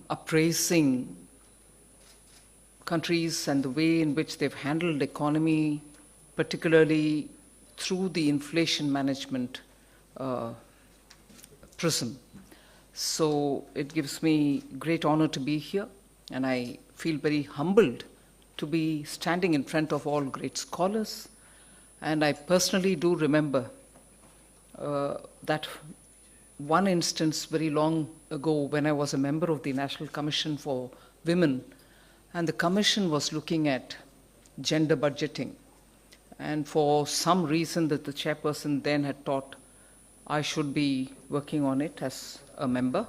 appraising countries and the way in which they've handled economy, particularly through the inflation management prism. So it gives me great honor to be here, and I feel very humbled to be standing in front of all great scholars. And I personally do remember that one instance very long ago when I was a member of the National Commission for Women, and the commission was looking at gender budgeting. And for some reason that the chairperson then had thought I should be working on it as a member.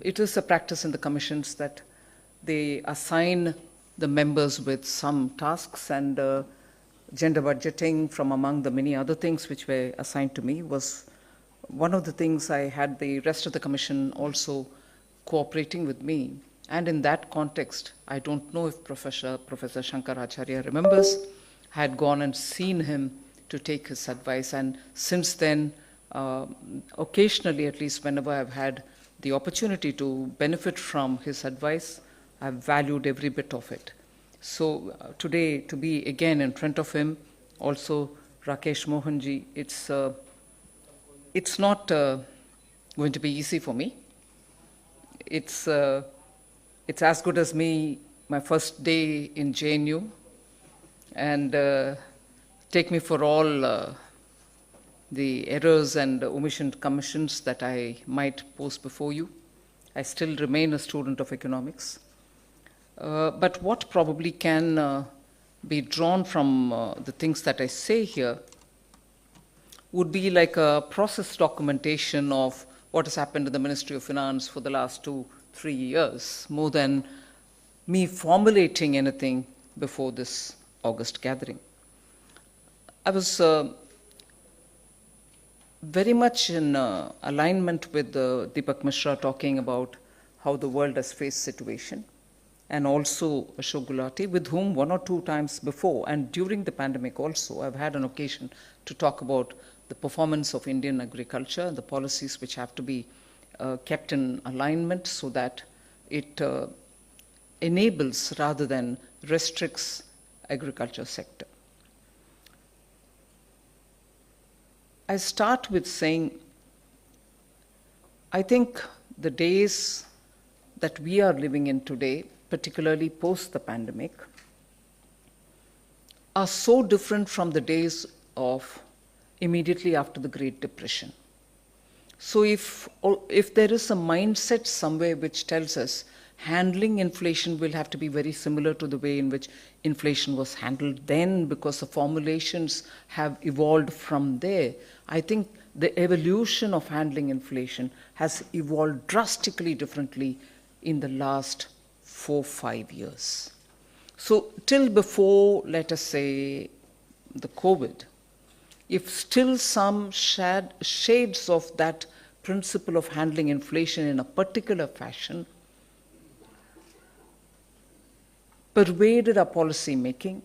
It is a practice in the commissions that they assign the members with some tasks, and gender budgeting, from among the many other things which were assigned to me, was one of the things. I had the rest of the commission also cooperating with me. And in that context, I don't know if Professor Shankaracharya remembers, had gone and seen him to take his advice. And since then, occasionally, at least whenever I've had the opportunity to benefit from his advice, I've valued every bit of it. So today, to be again in front of him, also Rakesh Mohanji, it's not going to be easy for me. It's as good as me, my first day in JNU, and take me for all the errors and omission commissions that I might post before you. I still remain a student of economics. But what probably can be drawn from the things that I say here would be like a process documentation of what has happened in the Ministry of Finance for the last 2-3 years, more than me formulating anything before this August gathering. I was very much in alignment with Deepak Mishra talking about how the world has faced situation, and also Ashok Gulati, with whom 1 or 2 times before and during the pandemic also, I've had an occasion to talk about the performance of Indian agriculture and the policies which have to be kept in alignment so that it enables rather than restricts agriculture sector. I start with saying, I think the days that we are living in today, particularly post the pandemic, are so different from the days of immediately after the Great Depression. So if there is a mindset somewhere which tells us handling inflation will have to be very similar to the way in which inflation was handled then, because the formulations have evolved from there, I think the evolution of handling inflation has evolved drastically differently in the last 4-5 years. So till before, let us say, the COVID, if still some shades of that principle of handling inflation in a particular fashion pervaded our policy making,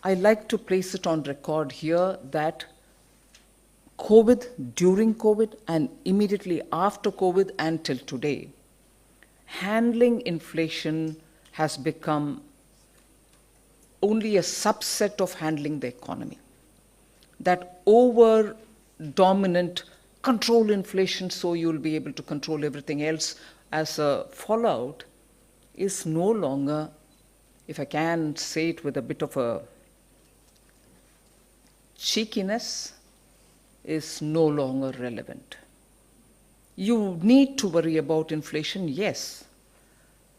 I like to place it on record here that COVID, during COVID, and immediately after COVID until today, handling inflation has become only a subset of handling the economy. That over-dominant control inflation so you'll be able to control everything else as a fallout is no longer, if I can say it with a bit of a cheekiness, is no longer relevant. You need to worry about inflation, yes.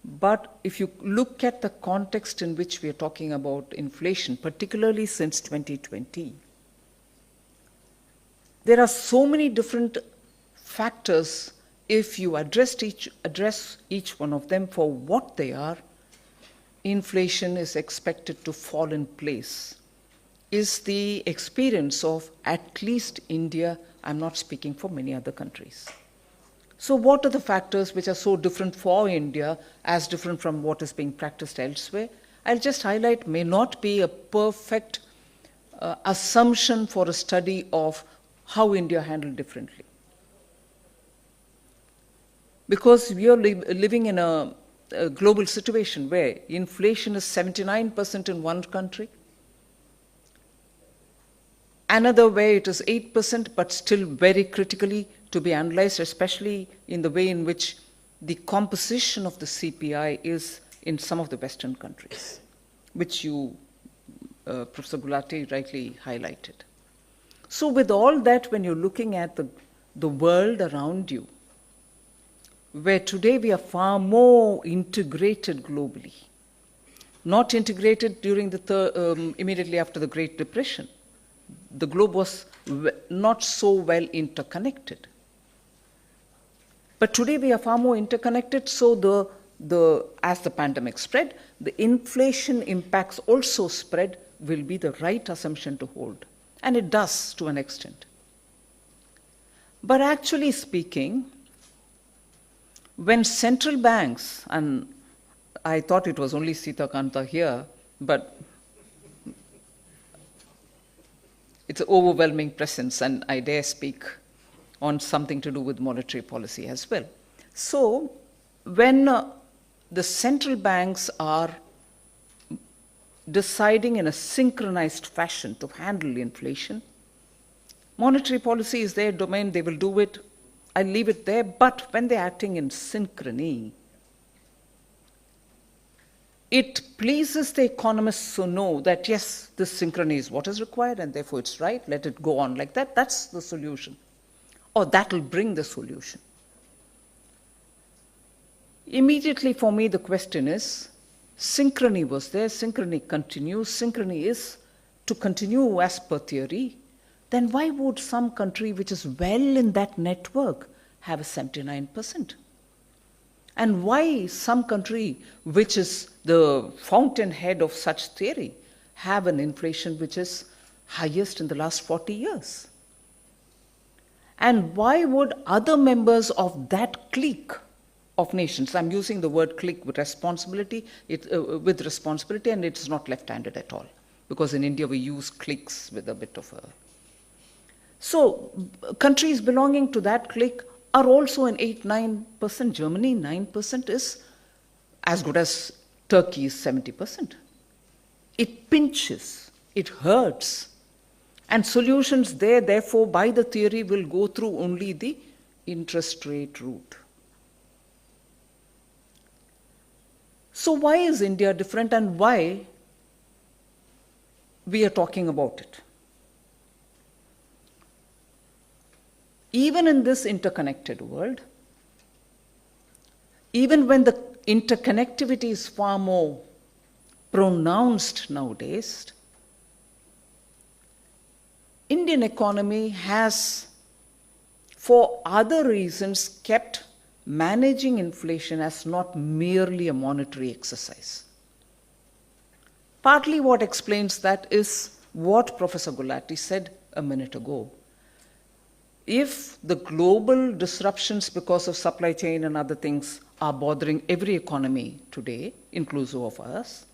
But if you look at the context in which we are talking about inflation, particularly since 2020, there are so many different factors. If you address each one of them for what they are, inflation is expected to fall in place. Is the experience of at least India. I'm not speaking for many other countries. So what are the factors which are so different for India as different from what is being practiced elsewhere? I'll just highlight, may not be a perfect assumption for a study of how India handled differently. because we are living in a global situation where inflation is 79% in one country, another where it is 8%, but still very critically to be analyzed, especially in the way in which the composition of the CPI is in some of the Western countries, which you, Professor Gulati, rightly highlighted. So with all that, when you're looking at the world around you, where today we are far more integrated globally, not integrated during the immediately after the Great Depression. The globe was not so well interconnected. But today we are far more interconnected, so as the pandemic spread, the inflation impacts also spread will be the right assumption to hold. And it does to an extent. But actually speaking, when central banks, and I thought it was only Sita Kanta here, but it's an overwhelming presence, and I dare speak on something to do with monetary policy as well. So when the central banks are deciding in a synchronized fashion to handle inflation, monetary policy is their domain, they will do it, I leave it there, but when they're acting in synchrony, it pleases the economists to know that, yes, this synchrony is what is required and therefore it's right, let it go on like that. That's the solution. Or that will bring the solution. Immediately for me, the question is, synchrony was there, synchrony continues, synchrony is to continue as per theory, then why would some country which is well in that network have a 79%? And why some country which is the fountainhead of such theory have an inflation which is highest in the last 40 years? And why would other members of that clique of nations, I'm using the word clique with responsibility, and it's not left-handed at all, because in India we use cliques with a bit of a... So countries belonging to that clique are also in 8-9%. Germany, 9% is as good as Turkey's 70%. It pinches, it hurts. And solutions there, therefore, by the theory, will go through only the interest rate route. So why is India different, and why we are talking about it? Even in this interconnected world, even when the interconnectivity is far more pronounced nowadays, Indian economy has, for other reasons, kept managing inflation as not merely a monetary exercise. Partly what explains that is what Professor Gulati said a minute ago. If the global disruptions because of supply chain and other things are bothering every economy today, inclusive of us,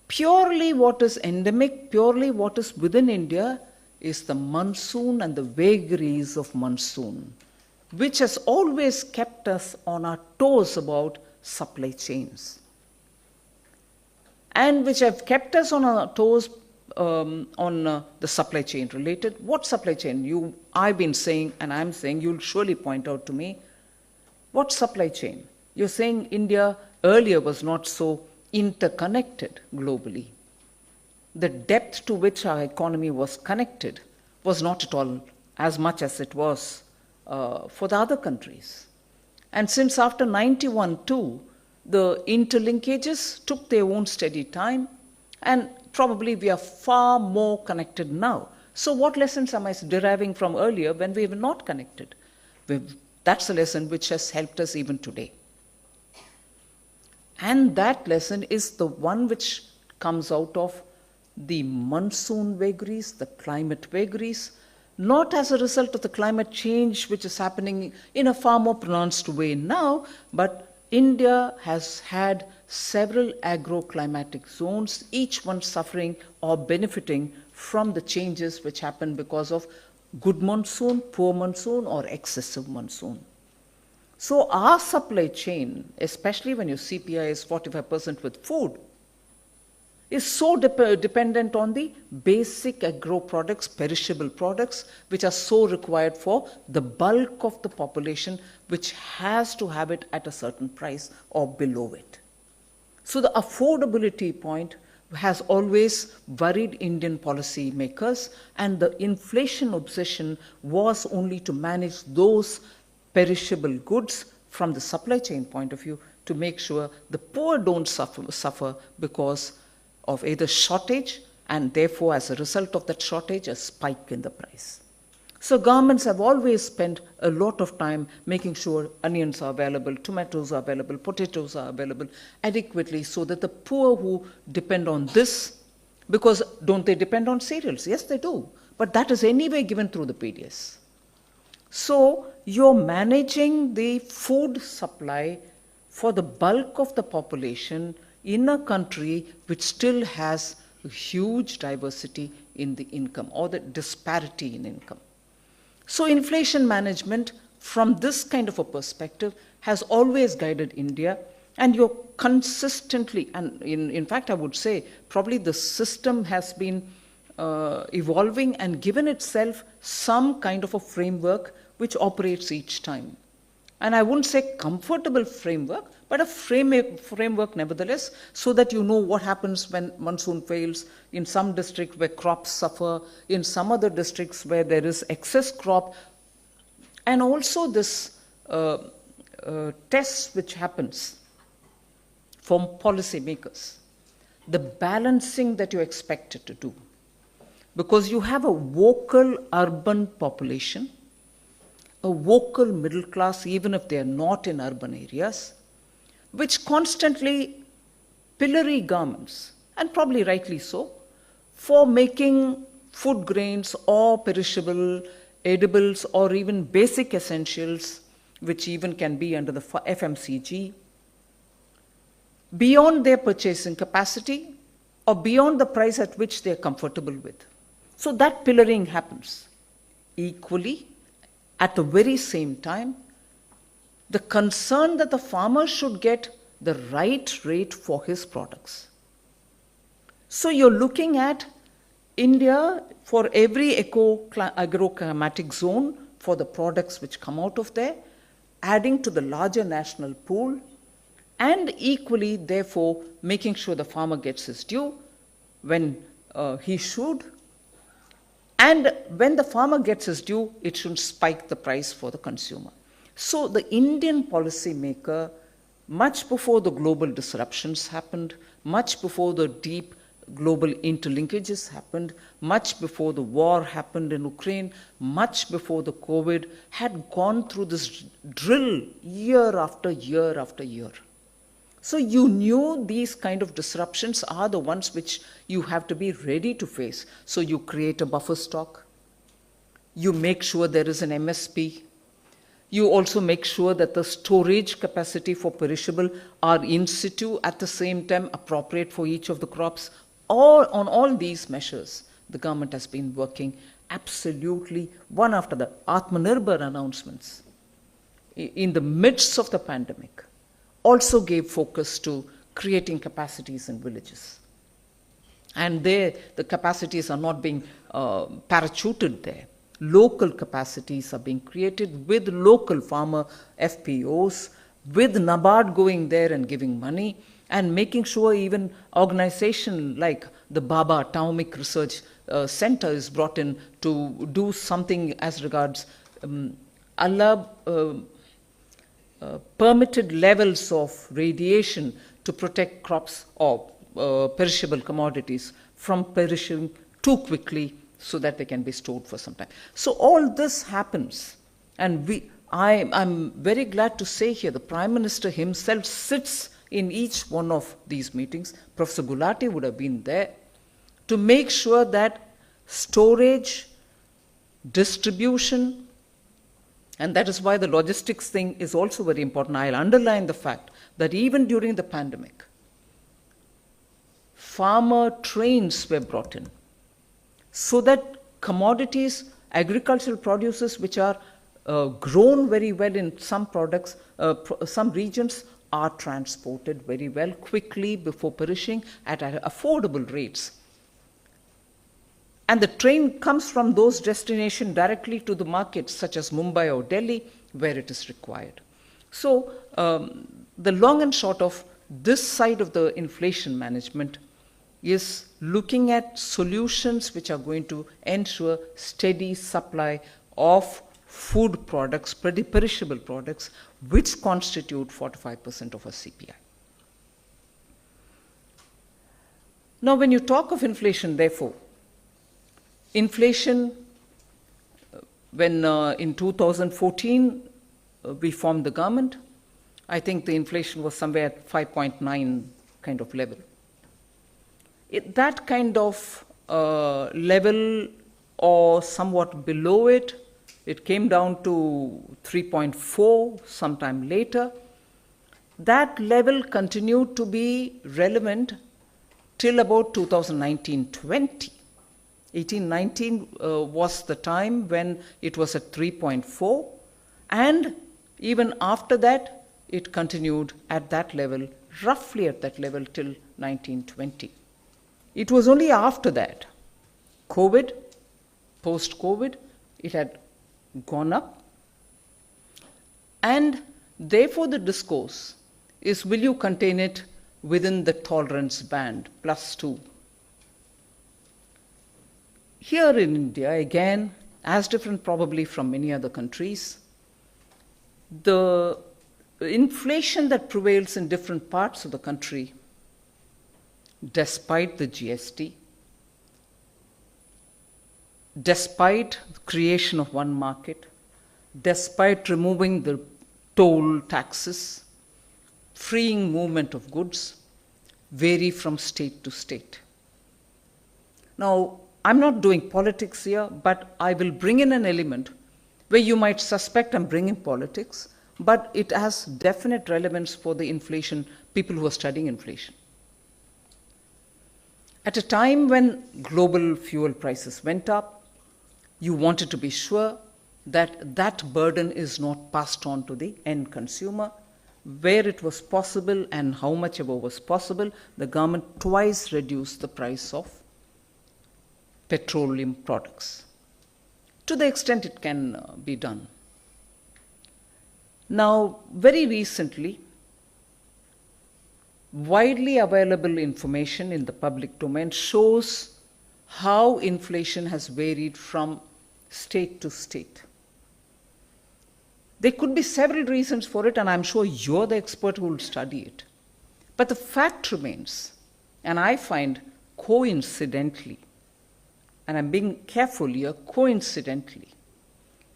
purely what is endemic, purely what is within India is the monsoon and the vagaries of monsoon, which has always kept us on our toes about supply chains, and which have kept us on our toes on the supply chain related. What supply chain? I've been saying, and I'm saying, you'll surely point out to me, what supply chain? You're saying India earlier was not so interconnected globally. The depth to which our economy was connected was not at all as much as it was for the other countries. And since after 91 too, the interlinkages took their own steady time, and probably we are far more connected now. So what lessons am I deriving from earlier when we were not connected? That's a lesson which has helped us even today. And that lesson is the one which comes out of the monsoon vagaries, the climate vagaries, not as a result of the climate change which is happening in a far more pronounced way now, but India has had several agroclimatic zones, each one suffering or benefiting from the changes which happen because of good monsoon, poor monsoon, or excessive monsoon. So our supply chain, especially when your CPI is 45% with food, is so dependent on the basic agro products, perishable products, which are so required for the bulk of the population, which has to have it at a certain price or below it. So the affordability point has always worried Indian policy makers, and the inflation obsession was only to manage those perishable goods from the supply chain point of view to make sure the poor don't suffer because of either shortage, and therefore as a result of that shortage, a spike in the price. So governments have always spent a lot of time making sure onions are available, tomatoes are available, potatoes are available adequately, so that the poor who depend on this, because don't they depend on cereals? Yes, they do. But that is anyway given through the PDS. So you're managing the food supply for the bulk of the population in a country which still has a huge diversity in the income, or the disparity in income. So inflation management from this kind of a perspective has always guided India, and you're consistently, and in fact I would say probably the system has been evolving and given itself some kind of a framework which operates each time. And I wouldn't say comfortable framework, but a framework nevertheless, so that you know what happens when monsoon fails, in some districts where crops suffer, in some other districts where there is excess crop, and also this test which happens from policy makers, the balancing that you're expected to do. Because you have a vocal urban population, a vocal middle class, even if they are not in urban areas, which constantly pillory governments, and probably rightly so, for making food grains or perishable edibles or even basic essentials, which even can be under the FMCG, beyond their purchasing capacity or beyond the price at which they are comfortable with. So that pillaring happens. Equally, at the very same time, the concern that the farmer should get the right rate for his products. So you're looking at India for every agroclimatic zone for the products which come out of there, adding to the larger national pool, and equally, therefore, making sure the farmer gets his due when he should. And when the farmer gets his due, it shouldn't spike the price for the consumer. So the Indian policymaker, much before the global disruptions happened, much before the deep global interlinkages happened, much before the war happened in Ukraine, much before the COVID, had gone through this drill year after year after year. So you knew these kind of disruptions are the ones which you have to be ready to face. So you create a buffer stock. You make sure there is an MSP. You also make sure that the storage capacity for perishable are in situ, at the same time appropriate for each of the crops. On all these measures, the government has been working absolutely one after the Atmanirbhar announcements in the midst of the pandemic. Also gave focus to creating capacities in villages. And there, the capacities are not being parachuted there. Local capacities are being created with local farmer FPOs, with NABARD going there and giving money, and making sure even organization like the Baba Taming Research Center is brought in to do something as regards permitted levels of radiation to protect crops or perishable commodities from perishing too quickly so that they can be stored for some time. So all this happens, and I'm very glad to say here the Prime Minister himself sits in each one of these meetings. Professor Gulati would have been there to make sure that storage, distribution, and that is why the logistics thing is also very important. I'll underline the fact that even during the pandemic, farmer trains were brought in so that commodities, agricultural produces which are grown very well in some products, some regions are transported very well quickly before perishing at affordable rates. And the train comes from those destinations directly to the markets such as Mumbai or Delhi where it is required. So the long and short of this side of the inflation management is looking at solutions which are going to ensure steady supply of food products, perishable products, which constitute 45% of our CPI. Now, when you talk of inflation, therefore, inflation, when in 2014 we formed the government, I think the inflation was somewhere at 5.9 kind of level. That kind of level or somewhat below it, it came down to 3.4 sometime later. That level continued to be relevant till about 2019-20. 18-19 was the time when it was at 3.4, and even after that, it continued at that level, roughly at that level till 19-20. It was only after that, COVID, post-COVID, it had gone up. And therefore the discourse is, will you contain it within the tolerance band, +2? Here in India, again, as different probably from many other countries, the inflation that prevails in different parts of the country, despite the GST, despite the creation of one market, despite removing the toll taxes, freeing movement of goods, vary from state to state. Now, I'm not doing politics here, but I will bring in an element where you might suspect I'm bringing politics, but it has definite relevance for the inflation, people who are studying inflation. At a time when global fuel prices went up, you wanted to be sure that that burden is not passed on to the end consumer. Where it was possible and how much ever was possible, the government twice reduced the price of petroleum products, to the extent it can be done. Now, very recently, widely available information in the public domain shows how inflation has varied from state to state. There could be several reasons for it, and I'm sure you're the expert who will study it. But the fact remains, and I find coincidentally, and I'm being careful here, coincidentally,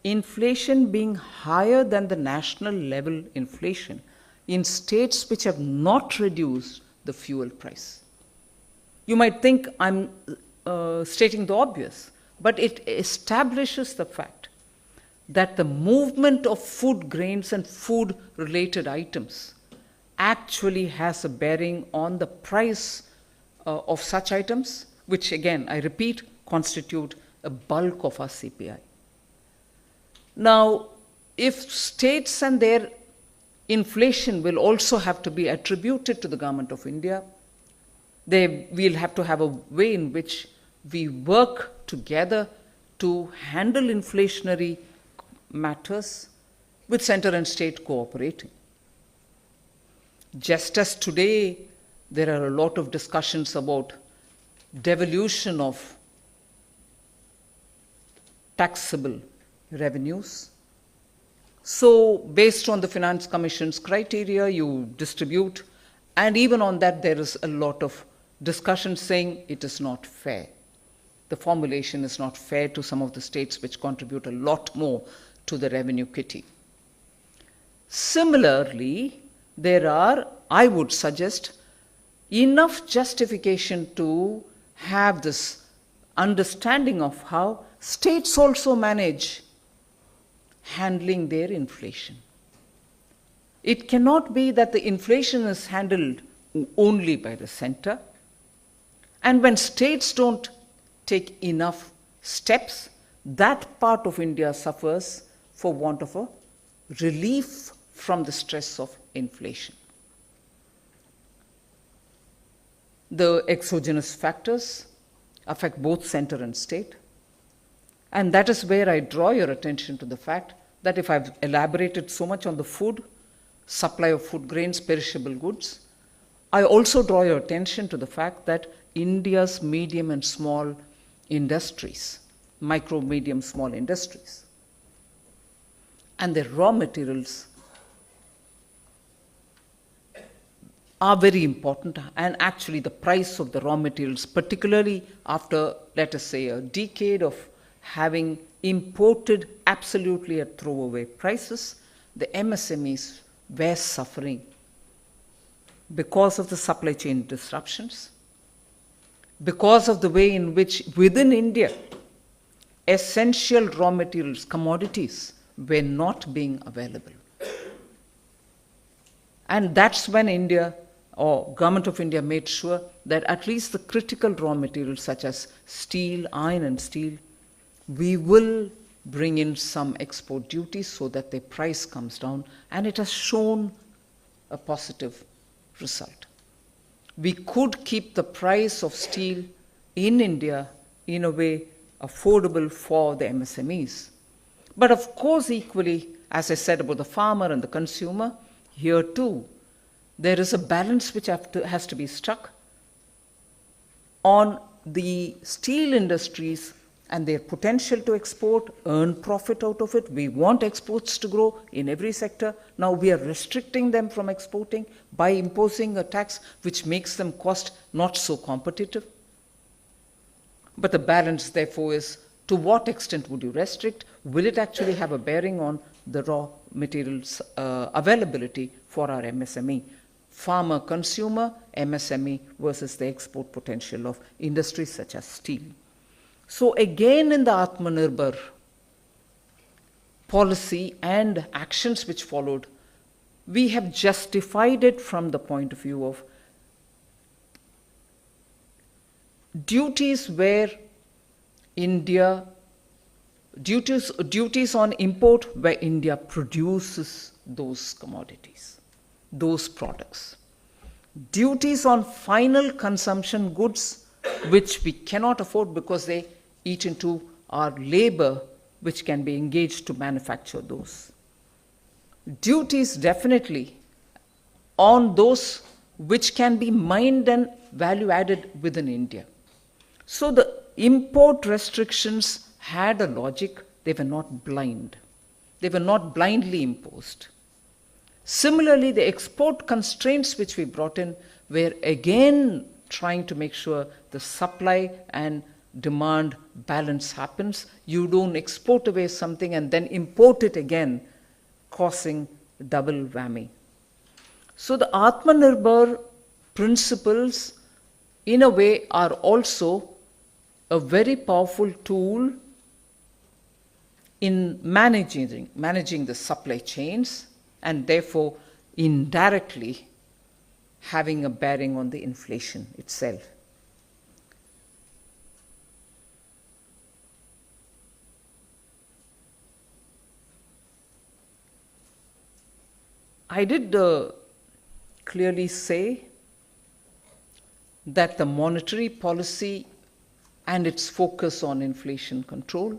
inflation being higher than the national level inflation in states which have not reduced the fuel price. You might think I'm stating the obvious, but it establishes the fact that the movement of food grains and food-related items actually has a bearing on the price of such items, which again, I repeat, constitute a bulk of our CPI. Now, if states and their inflation will also have to be attributed to the Government of India, we'll have to have a way in which we work together to handle inflationary matters with center and state cooperating. Just as today there are a lot of discussions about devolution of taxable revenues, so based on the Finance Commission's criteria, you distribute, and even on that there is a lot of discussion saying it is not fair. The formulation is not fair to some of the states which contribute a lot more to the revenue kitty. Similarly, there are, I would suggest, enough justification to have this understanding of how states also manage handling their inflation. It cannot be that the inflation is handled only by the center, and when states don't take enough steps, that part of India suffers for want of a relief from the stress of inflation. The exogenous factors affect both center and state. And that is where I draw your attention to the fact that if I've elaborated so much on the food, supply of food grains, perishable goods, I also draw your attention to the fact that India's medium and small industries, micro, medium, small industries, and their raw materials are very important, and actually the price of the raw materials, particularly after, let us say, a decade of having imported absolutely at throwaway prices, the MSMEs were suffering because of the supply chain disruptions, because of the way in which within India, essential raw materials, commodities, were not being available. And that's when India, or Government of India, made sure that at least the critical raw materials such as steel, iron and steel, we will bring in some export duties so that their price comes down, and it has shown a positive result. We could keep the price of steel in India in a way affordable for the MSMEs. But of course, equally, as I said about the farmer and the consumer, here too, there is a balance which has to be struck on the steel industries and their potential to export, earn profit out of it. We want exports to grow in every sector. Now we are restricting them from exporting by imposing a tax which makes them cost not so competitive. But the balance, therefore, is to what extent would you restrict? Will it actually have a bearing on the raw materials availability for our MSME? Farmer, consumer, MSME versus the export potential of industries such as steel. So again, in the Atmanirbhar policy and actions which followed, we have justified it from the point of view of duties where India, duties on import where India produces those commodities, those products. Duties on final consumption goods which we cannot afford because they eat into our labor which can be engaged to manufacture those. Duties definitely on those which can be mined and value added within India. So the import restrictions had a logic. They were not blind. They were not blindly imposed. Similarly, the export constraints which we brought in were again trying to make sure the supply and demand balance happens. You don't export away something and then import it again, causing double whammy. So the Atmanirbhar principles, in a way, are also a very powerful tool in managing the supply chains, and therefore indirectly having a bearing on the inflation itself. I did clearly say that the monetary policy and its focus on inflation control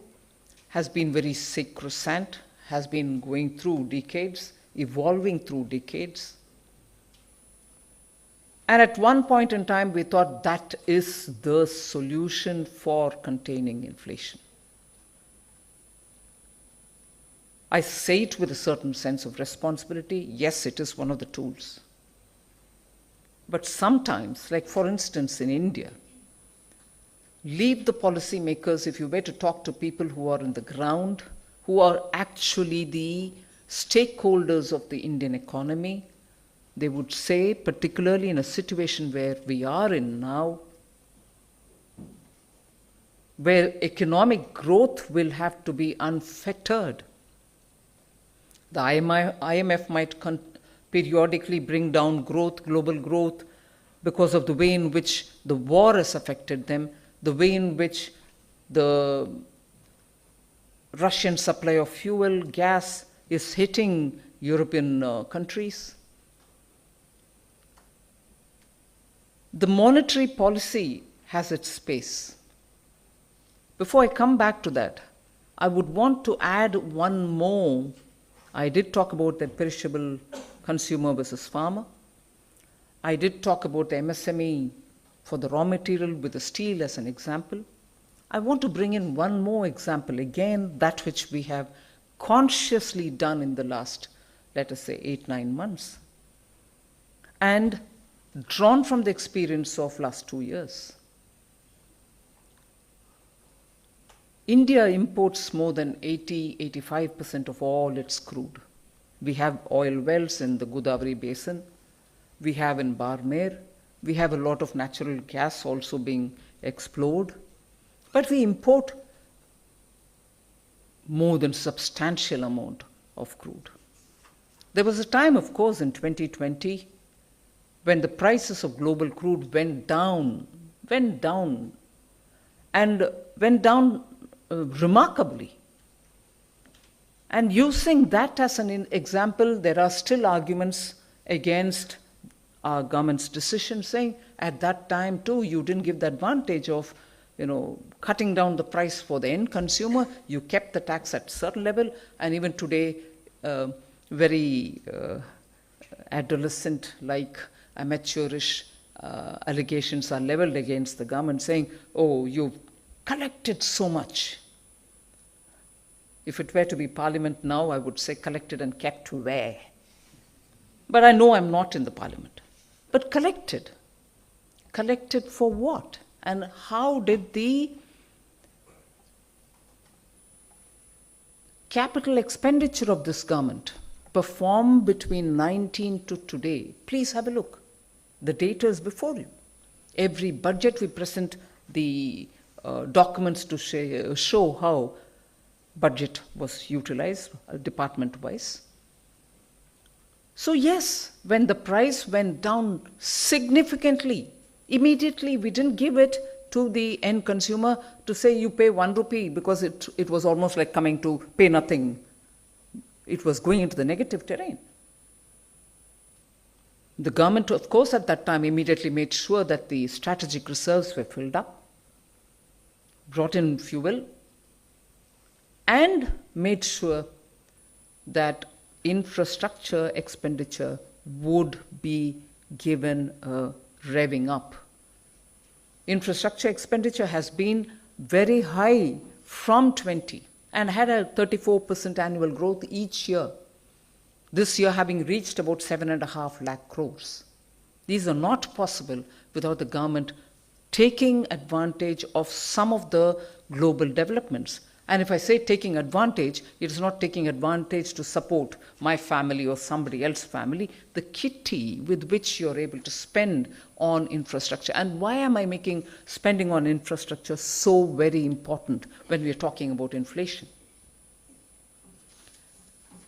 has been very sacrosanct, has been going through decades, evolving through decades. And at one point in time, we thought that is the solution for containing inflation. I say it with a certain sense of responsibility. Yes, it is one of the tools. But sometimes, like for instance in India, leave the policymakers, if you were to talk to people who are on the ground, who are actually the stakeholders of the Indian economy, they would say, particularly in a situation where we are in now, where economic growth will have to be unfettered. The IMF might periodically bring down growth, global growth, because of the way in which the war has affected them, the way in which the Russian supply of fuel, gas is hitting European countries. The monetary policy has its space. Before I come back to that, I would want to add one more. I did talk about the perishable consumer versus farmer. I did talk about the MSME for the raw material with the steel as an example. I want to bring in one more example, again, that which we have consciously done in the last, let us say, 8-9 months, and drawn from the experience of last 2 years. India imports more than 80-85% of all its crude. We have oil wells in the Godavari basin. We have in Barmer. We have a lot of natural gas also being explored. But we import more than substantial amount of crude. There was a time, of course, in 2020 when the prices of global crude went down remarkably. And using that as an example, there are still arguments against our government's decision, saying at that time too, you didn't give the advantage of cutting down the price for the end consumer. You kept the tax at a certain level, and even today, very adolescent-like, amateurish allegations are leveled against the government, saying, oh, you've collected so much. If it were to be parliament now, I would say collected and kept where? But I know I'm not in the parliament. But collected. Collected for what? And how did the capital expenditure of this government perform between 19 to today? Please have a look. The data is before you. Every budget we present the documents to show how budget was utilized department-wise. So yes, when the price went down significantly, immediately we didn't give it to the end consumer to say you pay 1 rupee, because it was almost like coming to pay nothing. It was going into the negative terrain. The government, of course, at that time immediately made sure that the strategic reserves were filled up, brought in fuel, and made sure that infrastructure expenditure would be given a revving up. Infrastructure expenditure has been very high from 20 and had a 34% annual growth each year. This year having reached about 7.5 lakh crores. These are not possible without the government taking advantage of some of the global developments. And if I say taking advantage, it is not taking advantage to support my family or somebody else's family, the kitty with which you're able to spend on infrastructure. And why am I making spending on infrastructure so very important when we're talking about inflation?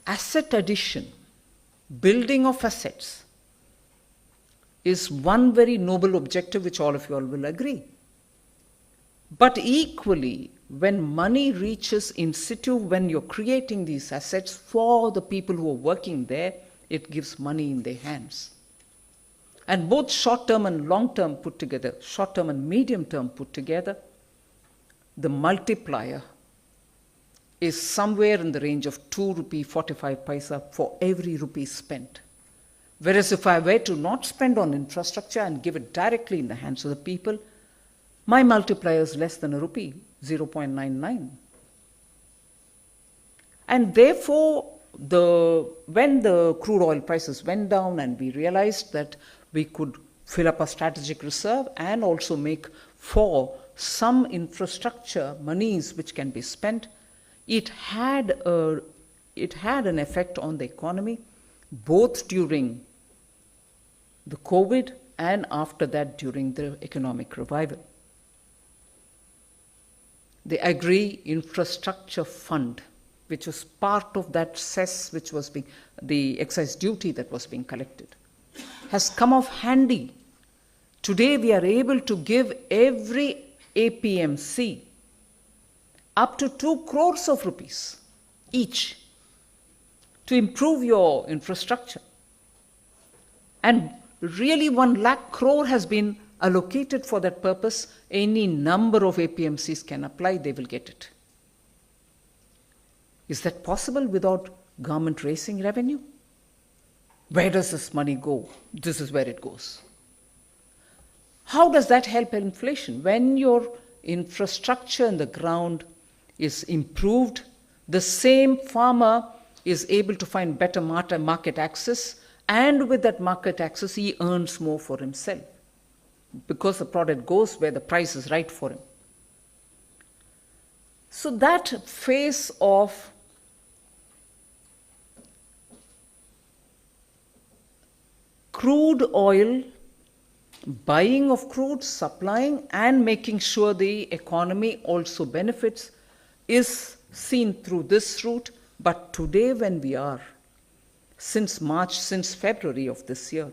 Asset addition, building of assets, is one very noble objective which all of you all will agree. But equally, when money reaches in situ, when you're creating these assets for the people who are working there, it gives money in their hands. And both short-term and long-term put together, short-term and medium-term put together, the multiplier is somewhere in the range of 2.45 rupees for every rupee spent. Whereas if I were to not spend on infrastructure and give it directly in the hands of the people, my multiplier is less than a rupee, 0.99. And therefore, when the crude oil prices went down and we realized that we could fill up a strategic reserve and also make for some infrastructure monies which can be spent, it had an effect on the economy, both during the COVID and after that during the economic revival. The Agri Infrastructure Fund, which was part of that cess which was being, the excise duty that was being collected, has come off handy. Today we are able to give every APMC up to 2 crores of rupees each to improve your infrastructure. And really 1 lakh crore has been allocated for that purpose. Any number of APMCs can apply, they will get it. Is that possible without government raising revenue? Where does this money go? This is where it goes. How does that help inflation? When your infrastructure in the ground is improved, the same farmer is able to find better market access, and with that market access, he earns more for himself because the product goes where the price is right for him. So that phase of crude oil, buying of crude, supplying, and making sure the economy also benefits is seen through this route. But today, when we are, since March, since February of this year,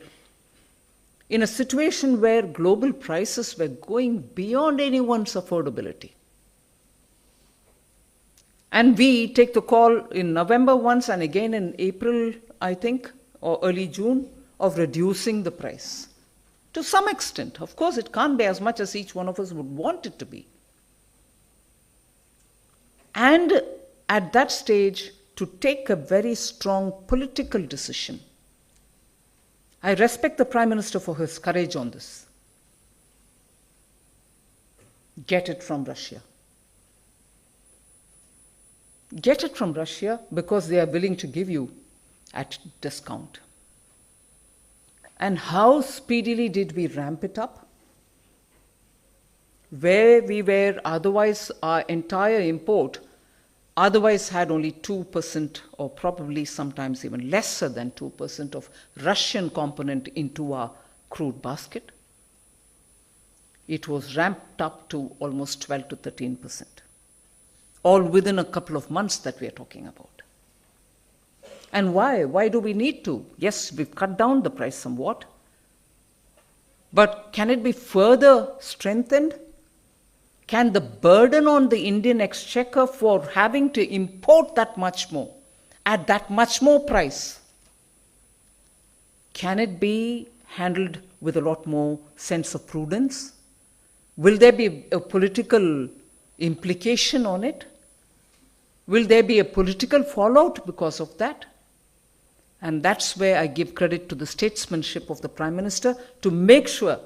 in a situation where global prices were going beyond anyone's affordability, and we take the call in November once and again in April, I think, or early June, of reducing the price. To some extent, of course, it can't be as much as each one of us would want it to be. And at that stage, to take a very strong political decision. I respect the Prime Minister for his courage on this. Get it from Russia. Get it from Russia because they are willing to give you at discount. And how speedily did we ramp it up? Where we were otherwise, our entire import otherwise had only 2% or probably sometimes even lesser than 2% of Russian component into our crude basket. It was ramped up to almost 12 to 13%, all within a couple of months that we are talking about. And why? Why do we need to? Yes, we've cut down the price somewhat, but can it be further strengthened? Can the burden on the Indian exchequer for having to import that much more, at that much more price, can it be handled with a lot more sense of prudence? Will there be a political implication on it? Will there be a political fallout because of that? And that's where I give credit to the statesmanship of the Prime Minister to make sure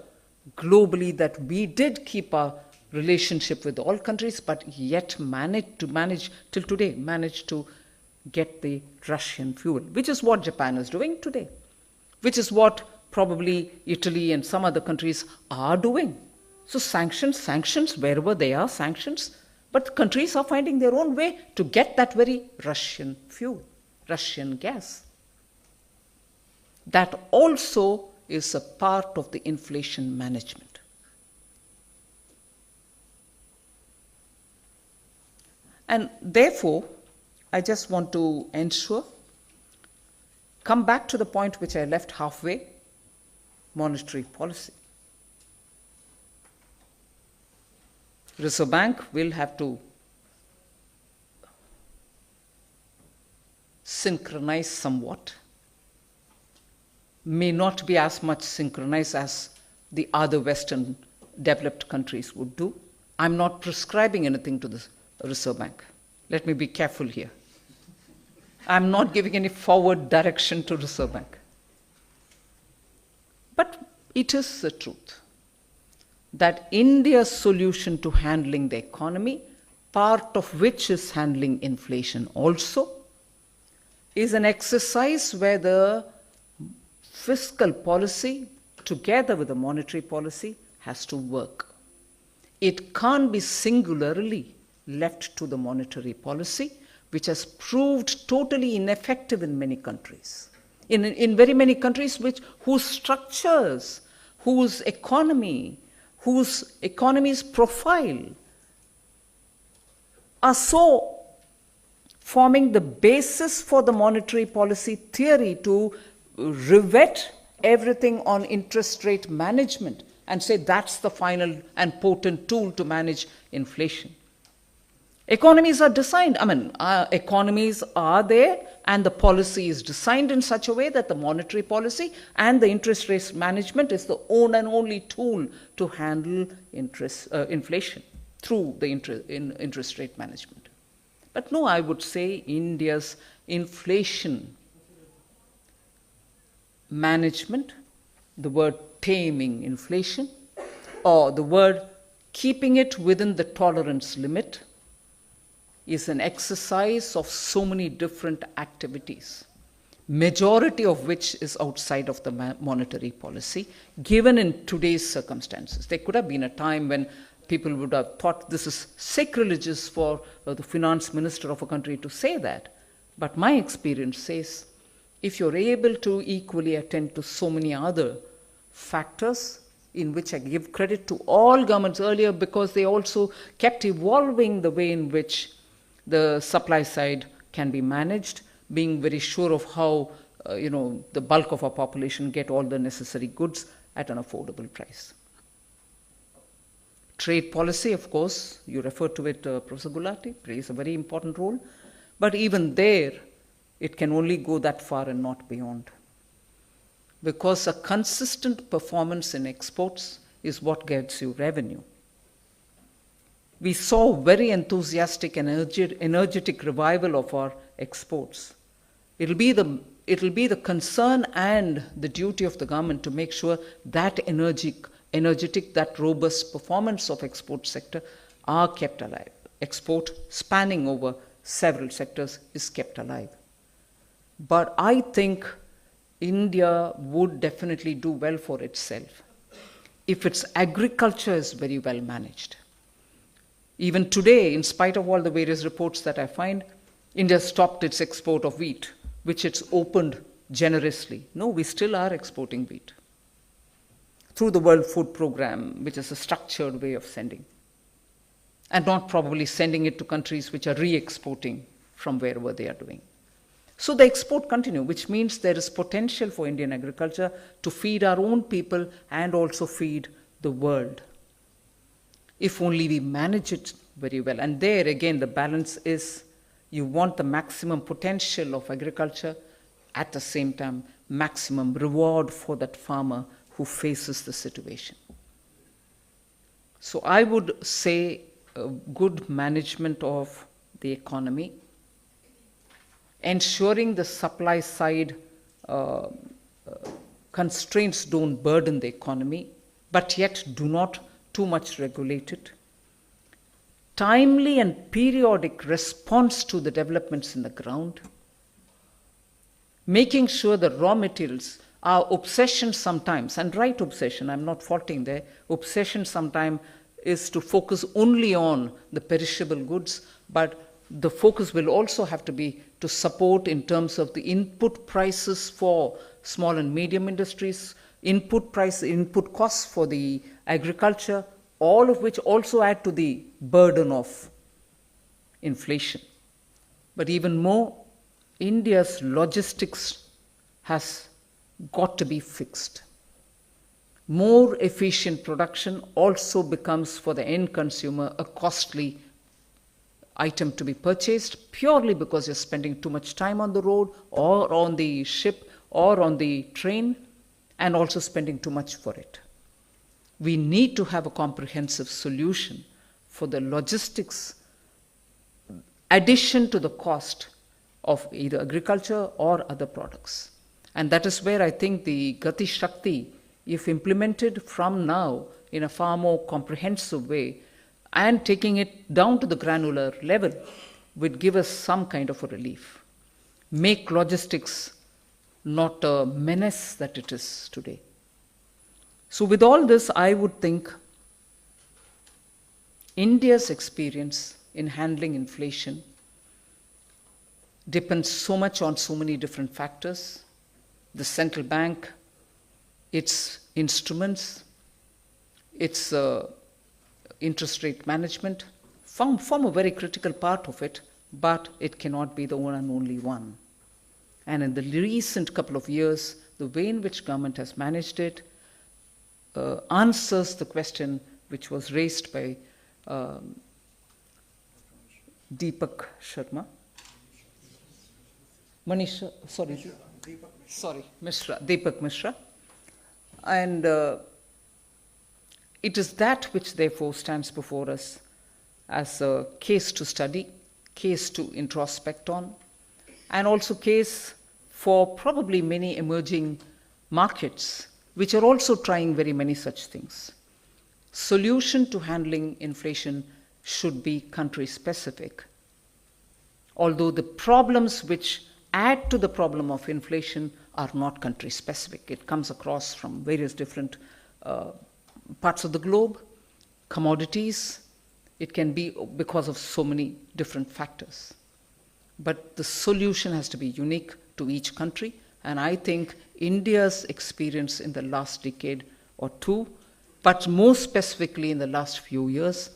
globally that we did keep our relationship with all countries, but yet managed to get the Russian fuel, which is what Japan is doing today, which is what probably Italy and some other countries are doing. So sanctions, wherever they are, sanctions, but countries are finding their own way to get that very Russian fuel, Russian gas. That also is a part of the inflation management. And therefore, I just want to come back to the point which I left halfway, monetary policy. Reserve Bank will have to synchronize somewhat, may not be as much synchronized as the other Western developed countries would do. I'm not prescribing anything to the Reserve Bank. Let me be careful here. I'm not giving any forward direction to Reserve Bank. But it is the truth that India's solution to handling the economy, part of which is handling inflation also, is an exercise where the fiscal policy, together with the monetary policy, has to work. It can't be singularly left to the monetary policy, which has proved totally ineffective in many countries. In very many countries whose structures, whose economy's profile are so forming the basis for the monetary policy theory to rivet everything on interest rate management and say that's the final and potent tool to manage inflation. Economies are designed, economies are there, and the policy is designed in such a way that the monetary policy and the interest rate management is the only tool to handle inflation through the interest rate management. But no, I would say India's inflation management, the word taming inflation, or the word keeping it within the tolerance limit, is an exercise of so many different activities, majority of which is outside of the monetary policy, given in today's circumstances. There could have been a time when people would have thought this is sacrilegious for the finance minister of a country to say that. But my experience says, if you're able to equally attend to so many other factors, in which I give credit to all governments earlier, because they also kept evolving the way in which the supply side can be managed, being very sure of how the bulk of our population get all the necessary goods at an affordable price. Trade policy, of course, you referred to it, Professor Gulati, plays a very important role. But even there, it can only go that far and not beyond. Because a consistent performance in exports is what gets you revenue. We saw very enthusiastic and energetic revival of our exports. It'll be the concern and the duty of the government to make sure that energetic, that robust performance of export sector are kept alive. Export spanning over several sectors is kept alive. But I think India would definitely do well for itself if its agriculture is very well managed. Even today, in spite of all the various reports that I find, India stopped its export of wheat, which it's opened generously. No, we still are exporting wheat through the World Food Program, which is a structured way of sending, and not probably sending it to countries which are re-exporting from wherever they are doing. So the export continue, which means there is potential for Indian agriculture to feed our own people and also feed the world, if only we manage it very well. And there again, the balance is, you want the maximum potential of agriculture, at the same time, maximum reward for that farmer who faces the situation. So I would say good management of the economy, ensuring the supply side constraints don't burden the economy, but yet do not too much regulate it. Timely and periodic response to the developments in the ground. Making sure the raw materials, our obsession sometimes, and right obsession, I'm not faulting there, obsession sometimes is to focus only on the perishable goods, but the focus will also have to be to support in terms of the input prices for small and medium industries, input costs for the agriculture, all of which also add to the burden of inflation. But even more, India's logistics has got to be fixed. More efficient production also becomes for the end consumer a costly item to be purchased, purely because you're spending too much time on the road or on the ship or on the train, and also spending too much for it. We need to have a comprehensive solution for the logistics addition to the cost of either agriculture or other products. And that is where I think the Gati Shakti, if implemented from now in a far more comprehensive way and taking it down to the granular level, would give us some kind of a relief. Make logistics not a menace that it is today. So with all this, I would think India's experience in handling inflation depends so much on so many different factors. The central bank, its instruments, its interest rate management form a very critical part of it, but it cannot be the one and only one. And in the recent couple of years, the way in which government has managed it answers the question which was raised by Deepak Sharma. Manisha, sorry. Deepak Mishra. And it is that which therefore stands before us as a case to study, case to introspect on, and also case for probably many emerging markets which are also trying very many such things. Solution to handling inflation should be country specific. Although the problems which add to the problem of inflation are not country specific. It comes across from various different parts of the globe, commodities. It can be because of so many different factors. But the solution has to be unique to each country. And I think India's experience in the last decade or two, but more specifically in the last few years,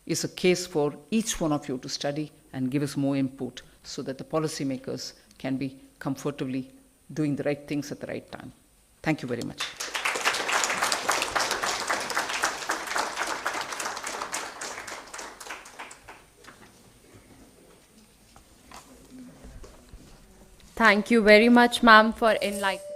is a case for each one of you to study and give us more input so that the policymakers can be comfortably doing the right things at the right time. Thank you very much. Thank you very much, ma'am, for enlightening